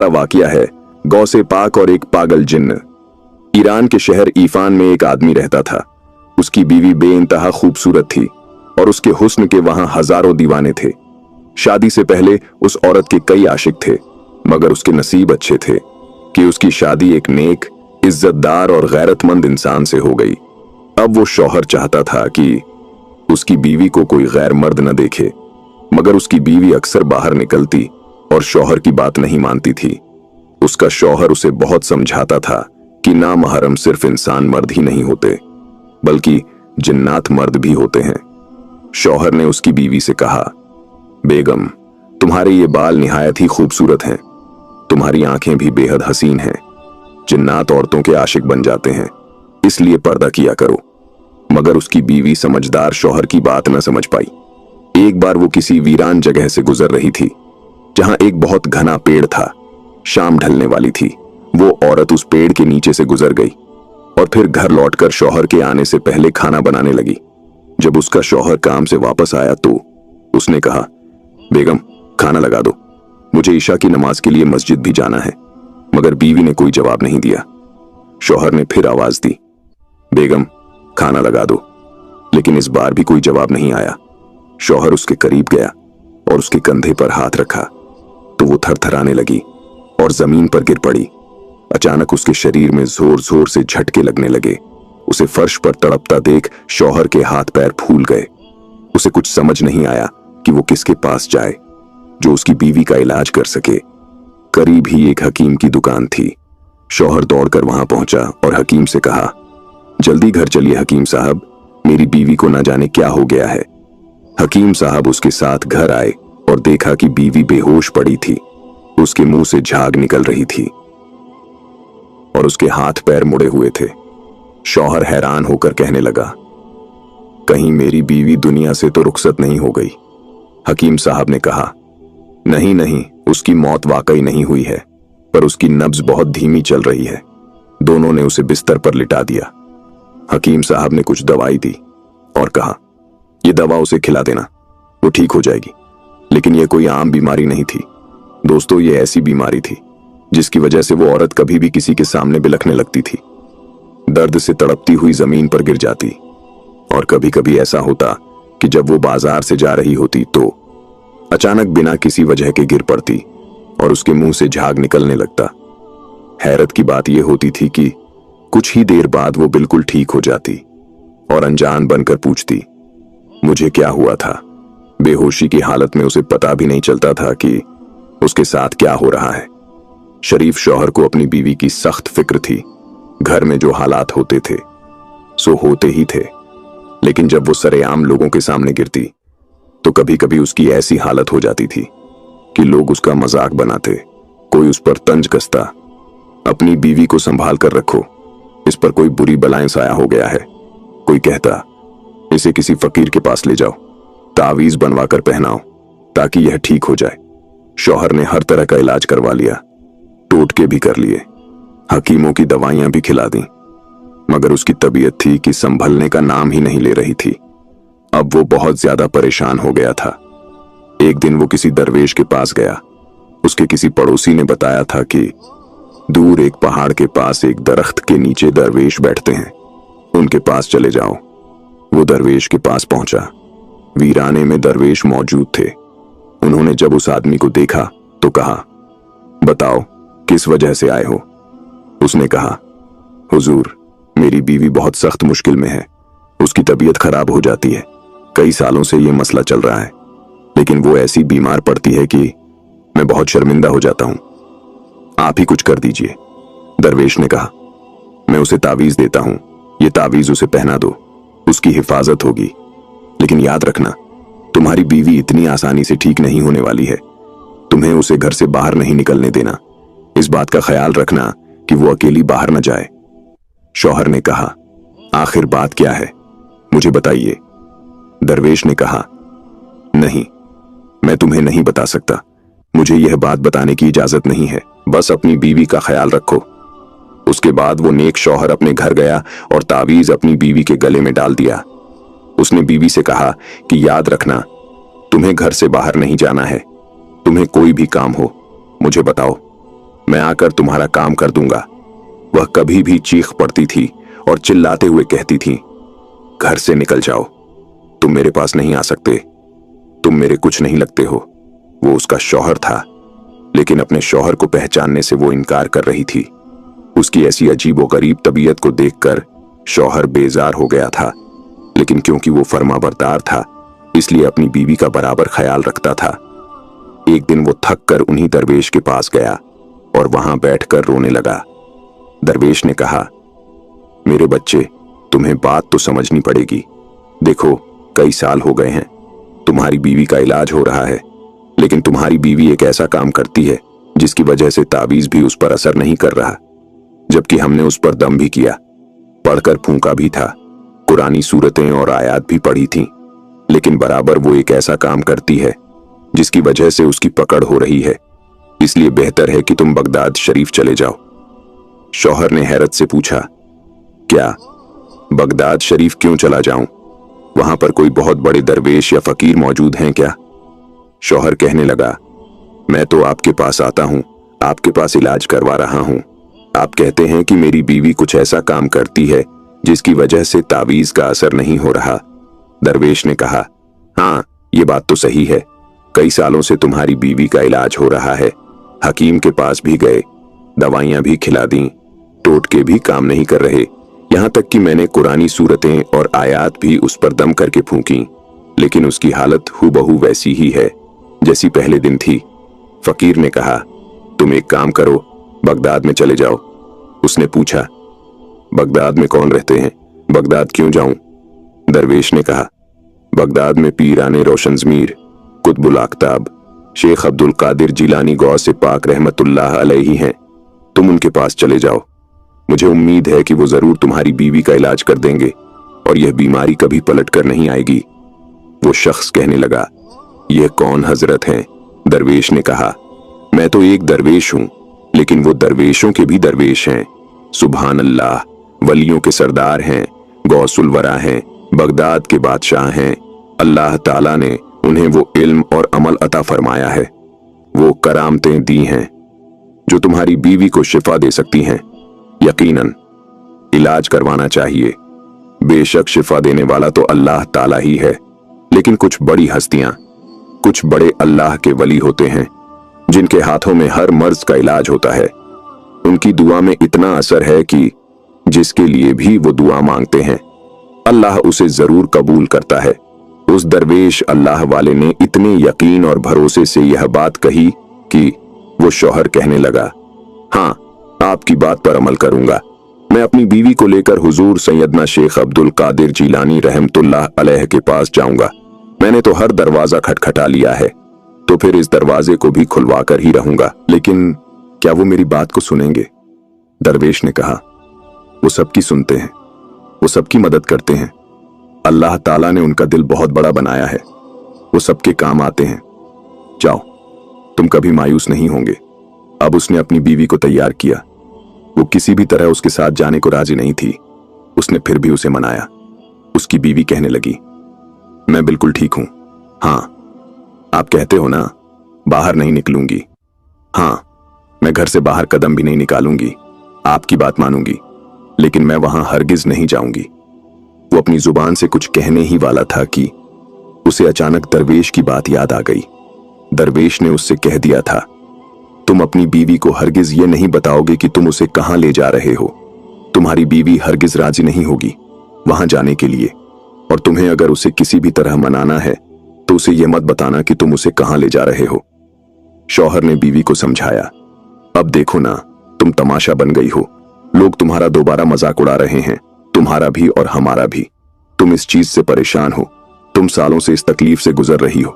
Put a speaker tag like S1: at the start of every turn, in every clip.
S1: वाकया है गौसे पाक और एक पागल जिन्न। ईरान के शहर ईफान में एक आदमी रहता था। उसकी बीवी बेइंतहा खूबसूरत थी और उसके हुस्न के वहां हजारों दीवाने थे। शादी से पहले उस औरत के कई आशिक थे, मगर उसके नसीब अच्छे थे कि उसकी शादी एक नेक, इज्जतदार और गैरतमंद इंसान से हो गई। अब वो शौहर चाहता था कि उसकी बीवी को कोई गैर मर्द न देखे, मगर उसकी बीवी अक्सर बाहर निकलती और शौहर की बात नहीं मानती थी। उसका शौहर उसे बहुत समझाता था कि नामहरम सिर्फ इंसान मर्द ही नहीं होते, बल्कि जिन्नात मर्द भी होते हैं। शौहर ने उसकी बीवी से कहा, बेगम, तुम्हारे ये बाल निहायत ही खूबसूरत हैं, तुम्हारी आंखें भी बेहद हसीन हैं। जिन्नात औरतों के आशिक बन जाते हैं, इसलिए पर्दा किया करो। मगर उसकी बीवी समझदार शौहर की बात न समझ पाई। एक बार वो किसी वीरान जगह से गुजर रही थी, जहां एक बहुत घना पेड़ था। शाम ढलने वाली थी। वो औरत उस पेड़ के नीचे से गुजर गई और फिर घर लौटकर शौहर के आने से पहले खाना बनाने लगी। जब उसका शौहर काम से वापस आया तो उसने कहा, बेगम, खाना लगा दो, मुझे ईशा की नमाज के लिए मस्जिद भी जाना है। मगर बीवी ने कोई जवाब नहीं दिया। शौहर ने फिर आवाज दी, बेगम, खाना लगा दो, लेकिन इस बार भी कोई जवाब नहीं आया। शौहर उसके करीब गया और उसके कंधे पर हाथ रखा तो वो थरथराने लगी और जमीन पर गिर पड़ी। अचानक उसके शरीर में जोर जोर से झटके लगने लगे। उसे फर्श पर तड़पता देख शौहर के हाथ पैर फूल गए। उसे कुछ समझ नहीं आया कि वो किसके पास जाए जो उसकी बीवी का इलाज कर सके। करीब ही एक हकीम की दुकान थी। शौहर दौड़कर वहां पहुंचा और हकीम से कहा, जल्दी घर चलिए हकीम साहब, मेरी बीवी को ना जाने क्या हो गया है। हकीम साहब उसके साथ घर आए और देखा कि बीवी बेहोश पड़ी थी। उसके मुंह से झाग निकल रही थी और उसके हाथ पैर मुड़े हुए थे। शौहर हैरान होकर कहने लगा, कहीं मेरी बीवी दुनिया से तो रुखसत नहीं हो गई। हकीम साहब ने कहा, नहीं नहीं, उसकी मौत वाकई नहीं हुई है, पर उसकी नब्ज बहुत धीमी चल रही है। दोनों ने उसे बिस्तर पर लिटा दिया। हकीम साहब ने कुछ दवाई दी और कहा, यह दवा उसे खिला देना, वो ठीक हो जाएगी। लेकिन यह कोई आम बीमारी नहीं थी दोस्तों, ये ऐसी बीमारी थी जिसकी वजह से वो औरत कभी भी किसी के सामने बिलखने लगती थी, दर्द से तड़पती हुई जमीन पर गिर जाती। और कभी कभी ऐसा होता कि जब वो बाजार से जा रही होती तो अचानक बिना किसी वजह के गिर पड़ती और उसके मुंह से झाग निकलने लगता। हैरत की बात यह होती थी कि कुछ ही देर बाद वो बिल्कुल ठीक हो जाती और अनजान बनकर पूछती, मुझे क्या हुआ था। बेहोशी की हालत में उसे पता भी नहीं चलता था कि उसके साथ क्या हो रहा है। शरीफ शौहर को अपनी बीवी की सख्त फिक्र थी। घर में जो हालात होते थे सो होते ही थे, लेकिन जब वो सरेआम लोगों के सामने गिरती तो कभी कभी उसकी ऐसी हालत हो जाती थी कि लोग उसका मजाक बनाते, कोई उस पर तंज कसता, अपनी बीवी को संभाल कर रखो, इस पर कोई बुरी बलाएं साया हो गया है। कोई कहता, इसे किसी फकीर के पास ले जाओ, तावीज बनवा कर पहनाओ ताकि यह ठीक हो जाए। शौहर ने हर तरह का इलाज करवा लिया, टोटके भी कर लिए, हकीमों की दवाइयां भी खिला दी, मगर उसकी तबीयत थी कि संभलने का नाम ही नहीं ले रही थी। अब वो बहुत ज्यादा परेशान हो गया था। एक दिन वो किसी दरवेश के पास गया। उसके किसी पड़ोसी ने बताया था कि दूर एक पहाड़ के पास एक दरख्त के नीचे दरवेश बैठते हैं, उनके पास चले जाओ। वो दरवेश के पास पहुंचा। वीराने में दरवेश मौजूद थे। उन्होंने जब उस आदमी को देखा तो कहा, बताओ किस वजह से आए हो। उसने कहा, हुजूर, मेरी बीवी बहुत सख्त मुश्किल में है, उसकी तबीयत खराब हो जाती है, कई सालों से ये मसला चल रहा है, लेकिन वो ऐसी बीमार पड़ती है कि मैं बहुत शर्मिंदा हो जाता हूं, आप ही कुछ कर दीजिए। दरवेश ने कहा, मैं उसे तावीज देता हूं, ये तावीज उसे पहना दो, उसकी हिफाजत होगी, लेकिन याद रखना तुम्हारी बीवी इतनी आसानी से ठीक नहीं होने वाली है, तुम्हें उसे घर से बाहर नहीं निकलने देना, इस बात का ख्याल रखना कि वो अकेली बाहर न जाए। शौहर ने कहा, आखिर बात क्या है, मुझे बताइए। दरवेश ने कहा, नहीं, मैं तुम्हें नहीं बता सकता, मुझे यह बात बताने की इजाजत नहीं है, बस अपनी बीवी का ख्याल रखो। उसके बाद वो नेक शौहर अपने घर गया और तावीज अपनी बीवी के गले में डाल दिया। उसने बीवी से कहा कि याद रखना, तुम्हें घर से बाहर नहीं जाना है, तुम्हें कोई भी काम हो मुझे बताओ, मैं आकर तुम्हारा काम कर दूंगा। वह कभी भी चीख पड़ती थी और चिल्लाते हुए कहती थी, घर से निकल जाओ, तुम मेरे पास नहीं आ सकते, तुम मेरे कुछ नहीं लगते हो। वो उसका शौहर था, लेकिन अपने शौहर को पहचानने से वो इनकार कर रही थी। उसकी ऐसी अजीबोगरीब तबीयत को देखकर शौहर बेजार हो गया था, लेकिन क्योंकि वो फर्माबरदार था इसलिए अपनी बीवी का बराबर ख्याल रखता था। एक दिन वो थक कर उन्हीं दरवेश के पास गया और वहां बैठकर रोने लगा। दरवेश ने कहा, मेरे बच्चे, तुम्हें बात तो समझनी पड़ेगी। देखो, कई साल हो गए हैं, तुम्हारी बीवी का इलाज हो रहा है, लेकिन तुम्हारी बीवी एक ऐसा काम करती है जिसकी वजह से तावीज भी उस पर असर नहीं कर रहा, जबकि हमने उस पर दम भी किया, पढ़कर फूंका भी था, कुरानी सूरतें और आयात भी पढ़ी थीं, लेकिन बराबर वो एक ऐसा काम करती है जिसकी वजह से उसकी पकड़ हो रही है। इसलिए बेहतर है कि तुम बगदाद शरीफ चले जाओ। शौहर ने हैरत से पूछा, क्या बगदाद शरीफ क्यों चला जाऊं? वहां पर कोई बहुत बड़े दरवेश या फकीर मौजूद हैं क्या? शौहर कहने लगा, मैं तो आपके पास आता हूं, आपके पास इलाज करवा रहा हूं। आप कहते हैं कि मेरी बीवी कुछ ऐसा काम करती है जिसकी वजह से तावीज का असर नहीं हो रहा। दरवेश ने कहा, हाँ, ये बात तो सही है। कई सालों से तुम्हारी बीवी का इलाज हो रहा है, हकीम के पास भी गए, दवाइयां भी खिला दी, टोटके भी काम नहीं कर रहे, यहां तक कि मैंने कुरानी सूरतें और आयात भी उस पर दम करके फूंकी, लेकिन उसकी हालत हूबहू वैसी ही है जैसी पहले दिन थी। फकीर ने कहा, तुम एक काम करो, बगदाद में चले जाओ। उसने पूछा, बगदाद में कौन रहते हैं? बगदाद क्यों जाऊं? दरवेश ने कहा, बगदाद में पीराने रोशन ज़मीर, कुतुबुल आख्ताब, शेख अब्दुल कादिर जिलानी गौसे पाक रहमतुल्लाह अलैहि हैं। तुम उनके पास चले जाओ, मुझे उम्मीद है कि वो जरूर तुम्हारी बीवी का इलाज कर देंगे और यह बीमारी कभी पलट कर नहीं आएगी। वो शख्स कहने लगा, यह कौन हजरत हैं? दरवेश ने कहा, मैं तो एक दरवेश हूं, लेकिन वो दरवेशों के भी दरवेश हैं। सुभान अल्लाह, वलियों के सरदार हैं, गौसुल वरा हैं, बगदाद के बादशाह हैं। अल्लाह ताला ने उन्हें वो इल्म और अमल अता फरमाया है, वो करामतें दी हैं जो तुम्हारी बीवी को शिफा दे सकती हैं। यकीनन इलाज करवाना चाहिए। बेशक शिफा देने वाला तो अल्लाह ताला ही है, लेकिन कुछ बड़ी हस्तियां, कुछ बड़े अल्लाह के वली होते हैं जिनके हाथों में हर मर्ज का इलाज होता है। उनकी दुआ में इतना असर है कि जिसके लिए भी वो दुआ मांगते हैं अल्लाह उसे जरूर कबूल करता है। उस दरवेश अल्लाह वाले ने इतने यकीन और भरोसे से यह बात कही कि वो शौहर कहने लगा, हाँ, आपकी बात पर अमल करूंगा। मैं अपनी बीवी को लेकर हुजूर सैयदना शेख अब्दुल कादिर जिलानी रहमतुल्लाह अलैह के पास जाऊंगा। मैंने तो हर दरवाजा खटखटा लिया है, तो फिर इस दरवाजे को भी खुलवा कर ही रहूंगा। लेकिन क्या वो मेरी बात को सुनेंगे? दरवेश ने कहा, वो सबकी सुनते हैं, वो सबकी मदद करते हैं। अल्लाह ताला ने उनका दिल बहुत बड़ा बनाया है, वो सबके काम आते हैं। जाओ, तुम कभी मायूस नहीं होंगे। अब उसने अपनी बीवी को तैयार किया। वो किसी भी तरह उसके साथ जाने को राजी नहीं थी। उसने फिर भी उसे मनाया। उसकी बीवी कहने लगी, मैं बिल्कुल ठीक हूं। हाँ, आप कहते हो ना, बाहर नहीं निकलूंगी। हाँ, मैं घर से बाहर कदम भी नहीं निकालूंगी, आपकी बात मानूंगी, लेकिन मैं वहां हरगिज नहीं जाऊंगी। वो अपनी जुबान से कुछ कहने ही वाला था कि उसे अचानक दरवेश की बात याद आ गई। दरवेश ने उससे कह दिया था, तुम अपनी बीवी को हरगिज ये नहीं बताओगे कि तुम उसे कहां ले जा रहे हो। तुम्हारी बीवी हरगिज राजी नहीं होगी वहां जाने के लिए, और तुम्हें अगर उसे किसी भी तरह मनाना है तो उसे यह मत बताना कि तुम उसे कहां ले जा रहे हो। शौहर ने बीवी को समझाया, अब देखो ना, तुम तमाशा बन गई हो। लोग तुम्हारा दोबारा मजाक उड़ा रहे हैं, तुम्हारा भी और हमारा भी। तुम इस चीज से परेशान हो, तुम सालों से इस तकलीफ से गुजर रही हो,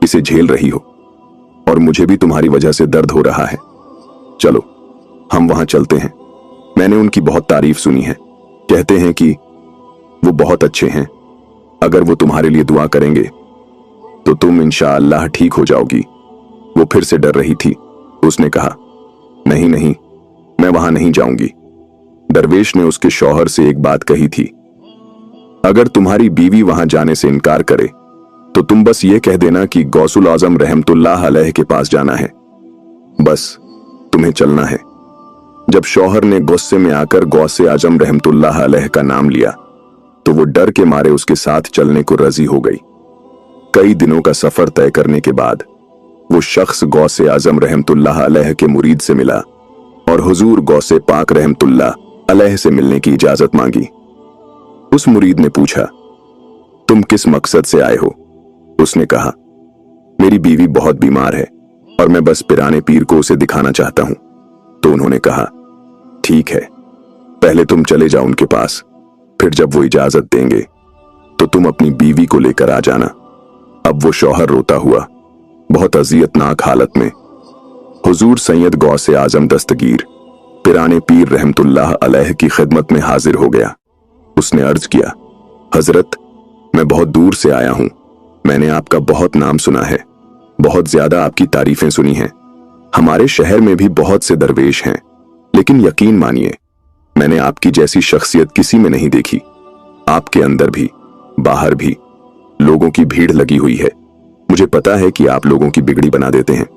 S1: इसे झेल रही हो, और मुझे भी तुम्हारी वजह से दर्द हो रहा है। चलो, हम वहां चलते हैं। मैंने उनकी बहुत तारीफ सुनी है, कहते हैं कि वो बहुत अच्छे हैं। अगर वो तुम्हारे लिए दुआ करेंगे तो तुम इंशाअल्लाह ठीक हो जाओगी। वो फिर से डर रही थी। उसने कहा, नहीं नहीं, मैं वहां नहीं जाऊंगी। दरवेश ने उसके शौहर से एक बात कही थी, अगर तुम्हारी बीवी वहां जाने से इनकार करे तो तुम बस ये कह देना कि गौसुल आजम रहमतुल्लाह अलैह के पास जाना है। बस तुम्हें चलना है। जब शौहर ने गुस्से में आकर गौसे आजम रहमतुल्लाह अलैह का नाम लिया तो वो डर के मारे उसके साथ चलने को राजी हो गई। कई दिनों का सफर तय करने के बाद वो शख्स गौसे आजम रहमतुल्लाह अलैह के मुरीद से मिला और हुजूर गौसे पाक रहमतुल्लाह अलैह से मिलने की इजाजत मांगी। उस मुरीद ने पूछा, तुम किस मकसद से आए हो? उसने कहा, मेरी बीवी बहुत बीमार है और मैं बस पिराने पीर को उसे दिखाना चाहता हूं। तो उन्होंने कहा, ठीक है, पहले तुम चले जाओ उनके पास, फिर जब वो इजाजत देंगे तो तुम अपनी बीवी को लेकर आ जाना। अब वो शौहर रोता हुआ बहुत अजियतनाक हालत में हुजूर सैयद गौसे आजम दस्तगीर पिराने पीर रहमतुल्लाह अलैह की खिदमत में हाजिर हो गया। उसने अर्ज किया, हजरत, मैं बहुत दूर से आया हूं। मैंने आपका बहुत नाम सुना है, बहुत ज्यादा आपकी तारीफें सुनी हैं। हमारे शहर में भी बहुत से दरवेश हैं, लेकिन यकीन मानिए मैंने आपकी जैसी शख्सियत किसी में नहीं देखी। आपके अंदर भी बाहर भी लोगों की भीड़ लगी हुई है। मुझे पता है कि आप लोगों की बिगड़ी बना देते हैं।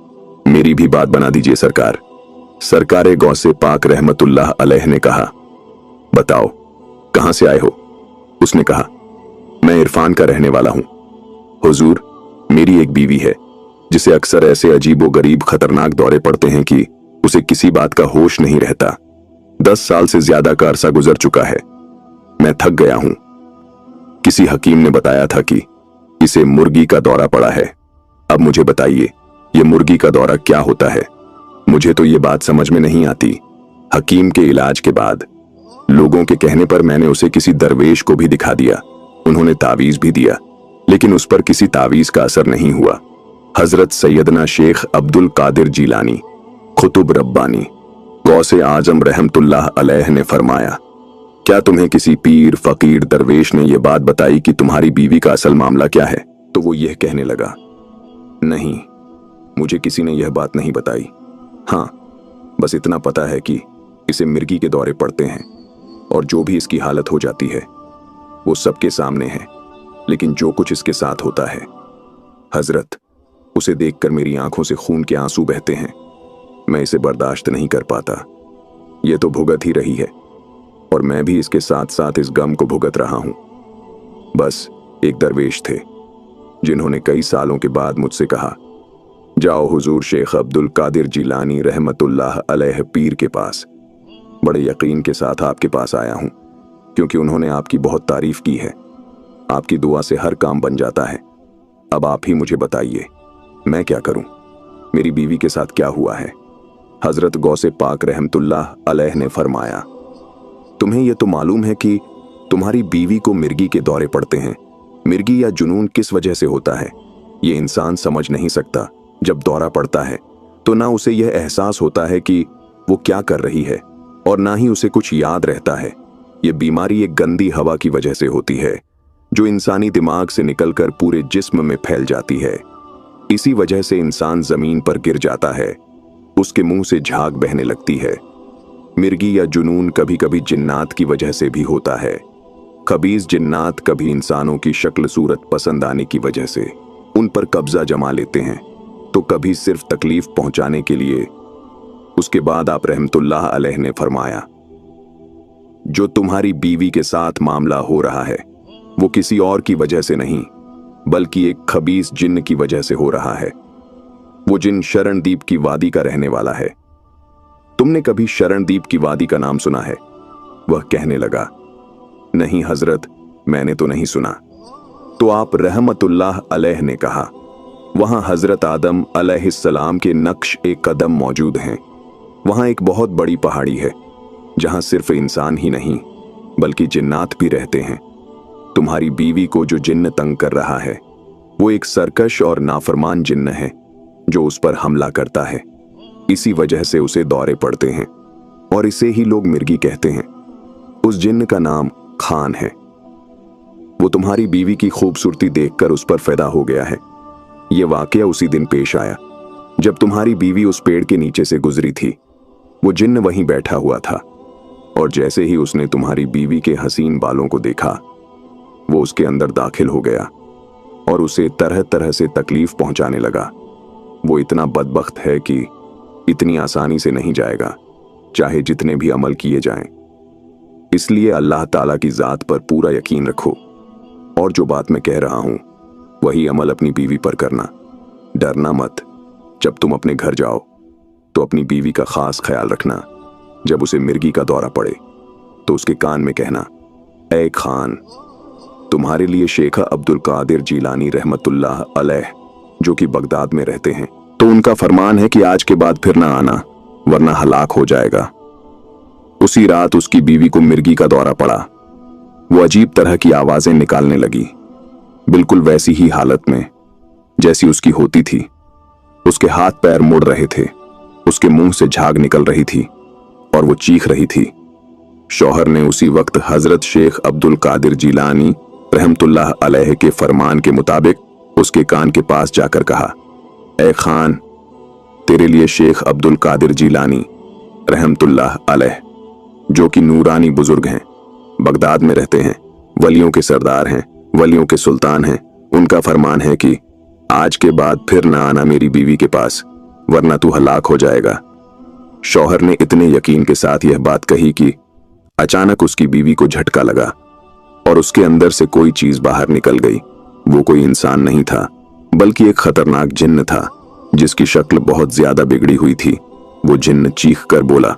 S1: मेरी भी बात बना दीजिए सरकार। सरकारे गौसे पाक रहमतुल्लाह अलैह ने कहा, बताओ कहां से आए हो? उसने कहा, मैं इरफान का रहने वाला हूं। हुजूर, मेरी एक बीवी है जिसे अक्सर ऐसे अजीबो गरीब खतरनाक दौरे पड़ते हैं कि उसे किसी बात का होश नहीं रहता। 10 साल से ज्यादा का अरसा गुजर चुका है। मैं थक गया हूं। किसी हकीम ने बताया था कि इसे मुर्गी का दौरा पड़ा है। अब मुझे बताइए, ये मुर्गी का दौरा क्या होता है? मुझे तो ये बात समझ में नहीं आती। हकीम के इलाज के बाद लोगों के कहने पर मैंने उसे किसी दरवेश को भी दिखा दिया। उन्होंने तावीज भी दिया, लेकिन उस पर किसी तावीज का असर नहीं हुआ। हजरत सैयदना शेख अब्दुल कादिर जीलानी खुतुब रब्बानी गौसे आजम रहमतुल्लाह अलैह ने फरमाया, क्या तुम्हें किसी पीर फकीर दरवेश ने यह बात बताई कि तुम्हारी बीवी का असल मामला क्या है? तो वो यह कहने लगा, नहीं, मुझे किसी ने यह बात नहीं बताई। हाँ, बस इतना पता है कि इसे मिर्गी के दौरे पड़ते हैं और जो भी इसकी हालत हो जाती है वो सबके सामने है, लेकिन जो कुछ इसके साथ होता है हजरत, उसे देखकर मेरी आंखों से खून के आंसू बहते हैं। मैं इसे बर्दाश्त नहीं कर पाता। ये तो भुगत ही रही है और मैं भी इसके साथ साथ इस गम को भुगत रहा हूं। बस एक दरवेश थे जिन्होंने कई सालों के बाद मुझसे कहा, जाओ हुजूर शेख अब्दुल कादिर जीलानी रहमतुल्लाह अलैह पीर के पास। बड़े यकीन के साथ आपके पास आया हूं क्योंकि उन्होंने आपकी बहुत तारीफ की है। आपकी दुआ से हर काम बन जाता है। अब आप ही मुझे बताइए, मैं क्या करूं? मेरी बीवी के साथ क्या हुआ है? हजरत गौसे पाक रहमतुल्लाह अलैह ने फरमाया, तुम्हें यह तो मालूम है कि तुम्हारी बीवी को मिर्गी के दौरे पड़ते हैं। मिर्गी या जुनून किस वजह से होता है ये इंसान समझ नहीं सकता। जब दौरा पड़ता है तो ना उसे यह एहसास होता है कि वो क्या कर रही है और ना ही उसे कुछ याद रहता है। ये बीमारी एक गंदी हवा की वजह से होती है जो इंसानी दिमाग से निकलकर पूरे जिस्म में फैल जाती है। इसी वजह से इंसान जमीन पर गिर जाता है, उसके मुंह से झाग बहने लगती है। मिर्गी या जुनून कभी कभी जिन्नात की वजह से भी होता है। खबीज जिन्नात कभी इंसानों की शक्ल सूरत पसंद आने की वजह से उन पर कब्जा जमा लेते हैं, तो कभी सिर्फ तकलीफ पहुंचाने के लिए। उसके बाद आप रहमतुल्लाह अलैह ने फरमाया, जो तुम्हारी बीवी के साथ मामला हो रहा है वो किसी और की वजह से नहीं बल्कि एक खबीस जिन्न की वजह से हो रहा है। वो जिन शरणदीप की वादी का रहने वाला है। तुमने कभी शरणदीप की वादी का नाम सुना है? वह कहने लगा, नहीं हजरत, मैंने तो नहीं सुना। तो आप रहमतुल्लाह अलैह ने कहा, वहां हजरत आदम अलैहिस्सलाम के नक्श एक कदम मौजूद हैं। वहां एक बहुत बड़ी पहाड़ी है जहां सिर्फ इंसान ही नहीं बल्कि जिन्नात भी रहते हैं। तुम्हारी बीवी को जो जिन्न तंग कर रहा है वो एक सरकश और नाफरमान जिन्न है जो उस पर हमला करता है। इसी वजह से उसे दौरे पड़ते हैं और इसे ही लोग मिर्गी कहते हैं। उस जिन्न का नाम खान है। वो तुम्हारी बीवी की खूबसूरती देखकर उस पर फिदा हो गया है। ये वाकया उसी दिन पेश आया जब तुम्हारी बीवी उस पेड़ के नीचे से गुजरी थी। वो जिन्न वहीं बैठा हुआ था और जैसे ही उसने तुम्हारी बीवी के हसीन बालों को देखा वो उसके अंदर दाखिल हो गया और उसे तरह तरह से तकलीफ पहुंचाने लगा। वो इतना बदबख्त है कि इतनी आसानी से नहीं जाएगा, चाहे जितने भी अमल किए जाएं। इसलिए अल्लाह ताला की ज़ात पर पूरा यकीन रखो, और जो बात मैं कह रहा हूं वही अमल अपनी बीवी पर करना। डरना मत। जब तुम अपने घर जाओ तो अपनी बीवी का खास ख्याल रखना। जब उसे मिर्गी का दौरा पड़े तो उसके कान में कहना, ऐ खान, तुम्हारे लिए शेख अब्दुल कादिर जीलानी रहमतुल्लाह अलैह जो कि बगदाद में रहते हैं, तो उनका फरमान है कि आज के बाद फिर ना आना, वरना हलाक हो जाएगा। उसी रात उसकी बीवी को मिर्गी का दौरा पड़ा। वो अजीब तरह की आवाजें निकालने लगी, बिल्कुल वैसी ही हालत में जैसी उसकी होती थी। उसके हाथ पैर मुड़ रहे थे, उसके मुंह से झाग निकल रही थी और वो चीख रही थी। शौहर ने उसी वक्त हजरत शेख अब्दुल कादिर जीलानी रहमतुल्लाह अलैह के फरमान के मुताबिक उसके कान के पास जाकर कहा, ऐ खान, तेरे लिए शेख अब्दुल कादिर जीलानी रहमतुल्लाह अलैह जो कि नूरानी बुजुर्ग हैं, बगदाद में रहते हैं, वलियों के सरदार हैं, वलियों के सुल्तान हैं, उनका फरमान है कि आज के बाद फिर ना आना मेरी बीवी के पास, वरना तू हलाक हो जाएगा। शौहर ने इतने यकीन के साथ यह बात कही कि अचानक उसकी बीवी को झटका लगा और उसके अंदर से कोई चीज बाहर निकल गई। वो कोई इंसान नहीं था, बल्कि एक खतरनाक जिन्न था जिसकी शक्ल बहुत ज्यादा बिगड़ी हुई थी। वो जिन्न चीख कर बोला,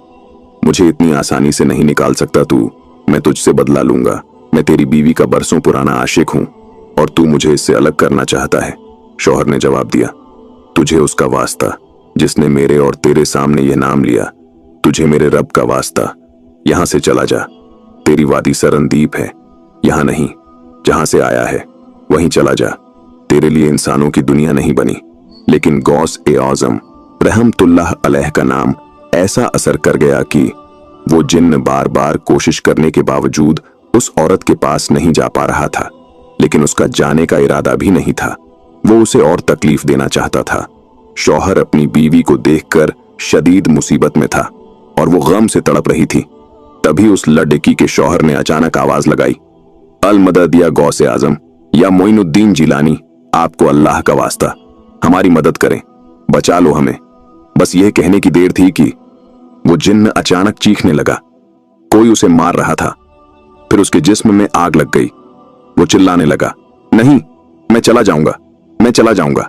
S1: मुझे इतनी आसानी से नहीं निकाल सकता तू, मैं तुझसे बदला लूंगा। मैं तेरी बीवी का बरसों पुराना आशिक हूं और तू मुझे इससे अलग करना चाहता है। शौहर ने जवाब दिया, तुझे उसका वास्ता जिसने मेरे और तेरे सामने यह नाम लिया, तुझे मेरे रब का वास्ता, यहां से चला जा। तेरी वादी सरंदीप है, यहां नहीं, जहां से आया है वहीं चला जा। तेरे लिए इंसानों की दुनिया नहीं बनी। लेकिन गौस ए आज़म रहमतुल्लाह अलैह का नाम ऐसा असर कर गया कि वो जिन्न बार बार कोशिश करने के बावजूद उस औरत के पास नहीं जा पा रहा था। लेकिन उसका जाने का इरादा भी नहीं था, वो उसे और तकलीफ देना चाहता था। शौहर अपनी बीवी को देखकर शदीद मुसीबत में था और वो गम से तड़प रही थी। तभी उस लड़की के शौहर ने अचानक आवाज लगाई, अल मदद या गौसे आजम या मोइनुद्दीन जिलानी, आपको अल्लाह का वास्ता, हमारी मदद करें, बचा लो हमें। बस यह कहने की देर थी कि वो जिन्न अचानक चीखने लगा। कोई उसे मार रहा था। फिर उसके जिस्म में आग लग गई। वो चिल्लाने लगा, नहीं, मैं चला जाऊंगा, मैं चला जाऊंगा,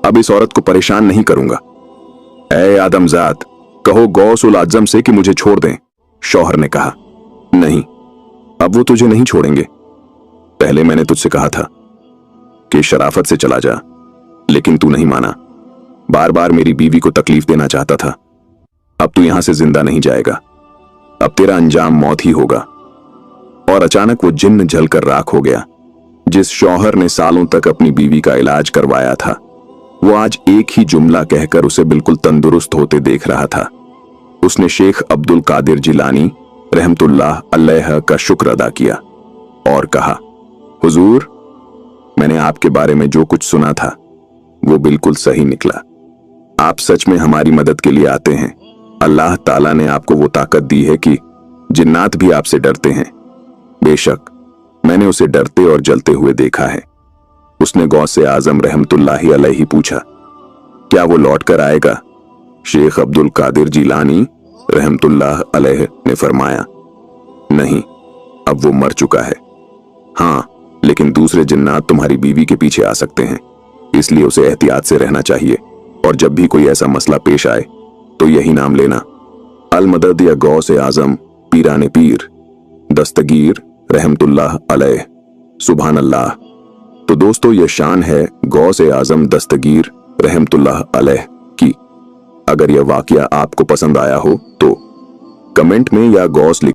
S1: अब इस औरत को परेशान नहीं करूंगा। ऐ आदमजात, कहो गौस उल आजम से कि मुझे छोड़ दें। शौहर ने कहा, नहीं, अब वो तुझे नहीं छोड़ेंगे। पहले मैंने तुझसे कहा था कि शराफत से चला जा, लेकिन तू नहीं माना। बार बार मेरी बीवी को तकलीफ देना चाहता था। अब तू यहां से जिंदा नहीं जाएगा, अब तेरा अंजाम मौत ही होगा। और अचानक वो जिन्न जलकर राख हो गया। जिस शौहर ने सालों तक अपनी बीवी का इलाज करवाया था, वो आज एक ही जुमला कहकर उसे बिल्कुल तंदुरुस्त होते देख रहा था। उसने शेख अब्दुल कादिर जिलानी रहमतुल्लाह अलैह का शुक्र अदा किया और कहा, हुजूर, मैंने आपके बारे में जो कुछ सुना था वो बिल्कुल सही निकला। आप सच में हमारी मदद के लिए आते हैं। अल्लाह ताला ने आपको वो ताकत दी है कि जिन्नात भी आपसे डरते हैं। बेशक मैंने उसे डरते और जलते हुए देखा है। उसने गौसे आजम रहमतुल्लाही अलैहि पूछा, क्या वो लौट कर आएगा? शेख अब्दुल कादिर जीलानी रहमतुल्लाह अलैह ने फरमाया, नहीं, अब वो मर चुका है। हाँ, लेकिन दूसरे जिन्नात तुम्हारी बीवी के पीछे आ सकते हैं, इसलिए उसे एहतियात से रहना चाहिए। और जब भी कोई ऐसा मसला पेश आए तो यही नाम लेना, अल मदद या गौसे आजम पीराने पीर दस्तगीर रहमतुल्लाह अलैह। सुभान अल्लाह। तो दोस्तों, यह शान है गौसे आजम दस्तगीर रहमतुल्लाह अलैह की। अगर यह वाकया आपको पसंद आया हो तो कमेंट में या गौस